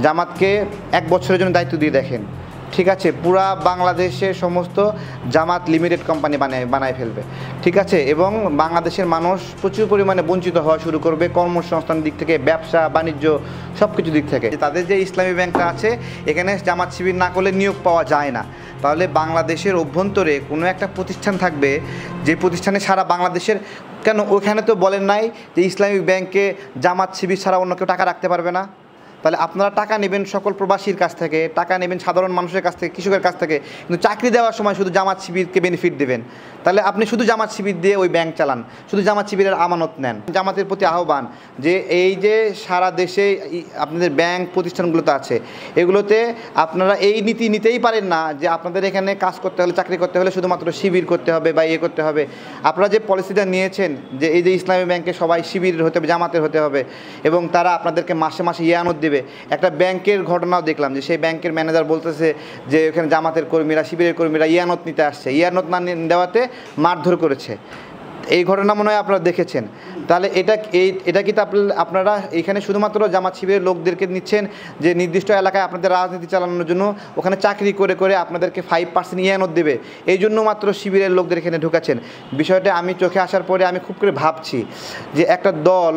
জামাতকে 1 বছরের জন্য দায়িত্ব দিয়ে দেখেন, ঠিক আছে, পুরা বাংলাদেশের সমস্ত জামাত লিমিটেড কোম্পানি বানায় ফেলবে, ঠিক আছে, এবং বাংলাদেশের মানুষ প্রচুর পরিমাণে বঞ্চিত হওয়া শুরু করবে কর্মসংস্থানের দিক থেকে, ব্যবসা বাণিজ্য সব কিছু দিক থেকে। তাদের যে ইসলামী ব্যাংকটা আছে এখানে জামাত শিবির না করলে নিয়োগ পাওয়া যায় না। তাহলে বাংলাদেশের অভ্যন্তরে কোনো একটা প্রতিষ্ঠান থাকবে যে প্রতিষ্ঠানে সারা বাংলাদেশের, কেন ওখানে তো বলেন নাই যে ইসলামী ব্যাংকে জামাত শিবির ছাড়া অন্য কেউ টাকা রাখতে পারবে না? তাহলে আপনারা টাকা নেবেন সকল প্রবাসীর কাছ থেকে, টাকা নেবেন সাধারণ মানুষের কাছ থেকে, কৃষকের কাছ থেকে, কিন্তু চাকরি দেওয়ার সময় শুধু জামাত শিবিরকে বেনিফিট দেবেন। তাহলে আপনি শুধু জামাত শিবির দিয়ে ওই ব্যাংক চালান, শুধু জামাত শিবিরের আমানত নেন। জামাতের প্রতি আহ্বান যে এই যে সারা দেশে আপনাদের ব্যাংক প্রতিষ্ঠানগুলোতে আছে, এগুলোতে আপনারা এই নীতি নিতেই পারেন না যে আপনাদের এখানে কাজ করতে হলে, চাকরি করতে হলে শুধুমাত্র শিবির করতে হবে বা ইয়ে করতে হবে। আপনারা যে পলিসিটা নিয়েছেন যে এই যে ইসলামী ব্যাংকে সবাই শিবির হতে হবে, জামাতের হতে হবে, এবং তারা আপনাদেরকে মাসে মাসে ইয়ানত দেবে। একটা ব্যাংকের ঘটনাও দেখলাম যে সেই ব্যাংকের ম্যানেজার বলতেছে যে এখানে জামাতের কর্মীরা, শিবিরের কর্মীরা ইয়ানত নিতে আসছে, ইয়ানত না দেওয়াতে মারধর করেছে। এই ঘটনা মনে হয় আপনারা দেখেছেন। তাহলে এটা কি আপনারা এখানে শুধুমাত্র জামাত শিবিরের লোকদেরকে নিচ্ছেন যে নির্দিষ্ট এলাকায় আপনাদের রাজনীতি চালানোর জন্য ওখানে চাকরি করে করে আপনাদেরকে 5% ইয়ানত দেবে, এই জন্য মাত্র শিবিরের লোকদের এখানে ঢুকাচ্ছেন? বিষয়টা আমি চোখে আসার পরে আমি খুব করে ভাবছি যে একটা দল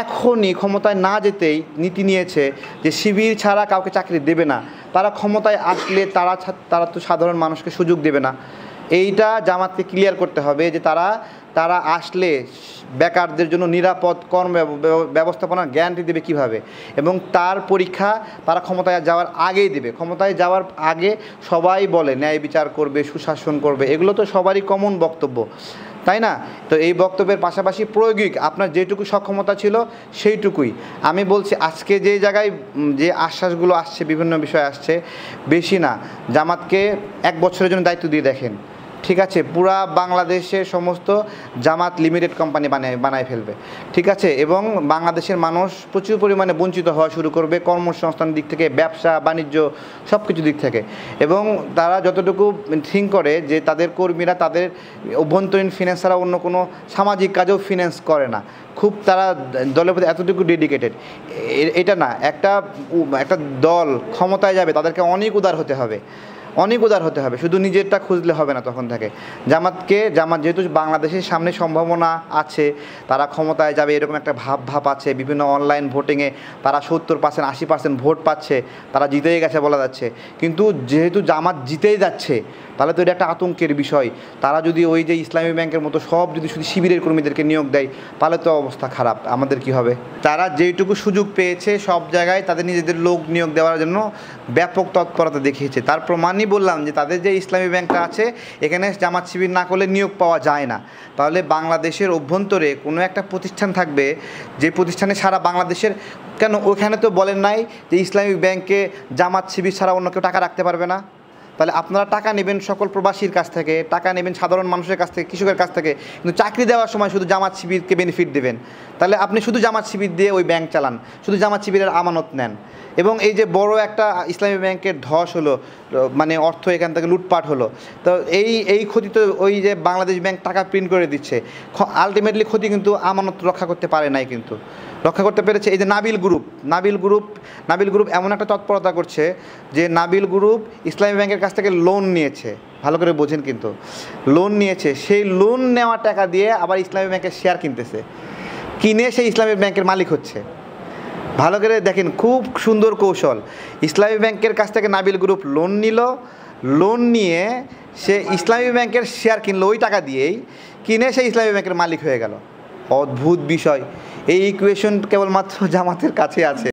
এখনই ক্ষমতায় না যেতেই নীতি নিয়েছে যে শিবির ছাড়া কাউকে চাকরি দেবে না। তারা ক্ষমতায় আসলে তারা তো সাধারণ মানুষকে সুযোগ দেবে না। এইটা জামাতকে ক্লিয়ার করতে হবে যে তারা আসলে বেকারদের জন্য নিরাপদ কর্ম ব্যবস্থাপনার গ্যারান্টি দেবে কিভাবে, এবং তার পরীক্ষা তারা ক্ষমতায় যাওয়ার আগেই দেবে। ক্ষমতায় যাওয়ার আগে সবাই বলে ন্যায় বিচার করবে, সুশাসন করবে, এগুলো তো সবারই কমন বক্তব্য, তাই না? তো এই বক্তব্যের পাশাপাশি প্রায়োগিক আপনার যেটুকু সক্ষমতা ছিল সেইটুকুই। আমি বলছি আজকে যে জায়গায় যে আশ্বাসগুলো আসছে, বিভিন্ন বিষয় আসছে, বেশি না, জামাতকে 1 বছরের জন্য দায়িত্ব দিয়ে দেখেন, ঠিক আছে, পুরা বাংলাদেশের সমস্ত জামাত লিমিটেড কোম্পানি বানায় ফেলবে, ঠিক আছে, এবং বাংলাদেশের মানুষ প্রচুর পরিমাণে বঞ্চিত হওয়া শুরু করবে কর্মসংস্থানের দিক থেকে, ব্যবসা বাণিজ্য সব কিছু দিক থেকে। এবং তারা যতটুকু থিঙ্ক করে যে তাদের কর্মীরা তাদের অভ্যন্তরীণ ফিন্যান্স ছাড়া অন্য কোনো সামাজিক কাজেও ফিন্যান্স করে না, খুব তারা দলের প্রতি এতটুকু ডেডিকেটেড। এটা না, একটা দল ক্ষমতায় যাবে তাদেরকে অনেক উদার হতে হবে, শুধু নিজেরটা খুঁজলে হবে না। তখন থেকে জামাত যেহেতু বাংলাদেশের সামনে সম্ভাবনা আছে, তারা ক্ষমতায় যাবে এরকম একটা ভাব আছে, বিভিন্ন অনলাইন ভোটিংয়ে তারা 70% 80% ভোট পাচ্ছে, তারা জিতেই গেছে বলা যাচ্ছে। কিন্তু যেহেতু জামাত জিতেই যাচ্ছে, তাহলে তো এটা একটা আতঙ্কের বিষয়। তারা যদি ওই যে ইসলামী ব্যাংকের মতো সব যদি শুধু শিবিরের কর্মীদেরকে নিয়োগ দেয়, তাহলে তো অবস্থা খারাপ, আমাদের কি হবে? তারা যেইটুকু সুযোগ পেয়েছে সব জায়গায় তাদের নিজেদের লোক নিয়োগ দেওয়ার জন্য ব্যাপক তৎপরতা দেখিয়েছে। তার প্রমাণই বললাম যে তাদের যে ইসলামী ব্যাংকটা আছে এখানে জামাত শিবির না করলে নিয়োগ পাওয়া যায় না। তাহলে বাংলাদেশের অভ্যন্তরে কোনো একটা প্রতিষ্ঠান থাকবে যে প্রতিষ্ঠানে সারা বাংলাদেশের, কেন ওখানে তো বলেন নাই যে ইসলামী ব্যাংকে জামাত শিবির ছাড়া অন্য কেউ টাকা রাখতে পারবে না? তাহলে আপনারা টাকা নেবেন সকল প্রবাসীর কাছ থেকে, টাকা নেবেন সাধারণ মানুষের কাছ থেকে, কৃষকের কাছ থেকে, কিন্তু চাকরি দেওয়ার সময় শুধু জামাত শিবিরকে বেনিফিট দেবেন। তাহলে আপনি শুধু জামাত শিবির দিয়ে ওই ব্যাংক চালান, শুধু জামাত শিবিরের আমানত নেন। এবং এই যে বড় একটা ইসলামী ব্যাংকের ধস হলো, মানে অর্থ এখান থেকে লুটপাট হলো, তো এই ক্ষতি তো ওই যে বাংলাদেশ ব্যাংক টাকা প্রিন্ট করে দিচ্ছে, আলটিমেটলি ক্ষতি কিন্তু আমানত রক্ষা করতে পারে নাই, কিন্তু রক্ষা করতে পেরেছে এই যে নাবিল গ্রুপ এমন একটা তৎপরতা করছে যে নাবিল গ্রুপ ইসলামী ব্যাংকের কাছ থেকে লোন নিয়েছে, ভালো করে বোঝেন, কিন্তু লোন নিয়েছে, সেই লোন নেওয়া টাকা দিয়ে আবার ইসলামী ব্যাংকের শেয়ার কিনে সেই ইসলামী ব্যাংকের মালিক হচ্ছে। ভালো করে দেখেন, খুব সুন্দর কৌশল। ইসলামী ব্যাংকের কাছ থেকে নাবিল গ্রুপ লোন নিয়ে সে ইসলামী ব্যাংকের শেয়ার কিনলো, ওই টাকা দিয়েই কিনে সে ইসলামী ব্যাংকের মালিক হয়ে গেল। অদ্ভুত বিষয়। এই ইকুয়েশন কেবলমাত্র জামাতের কাছে আছে।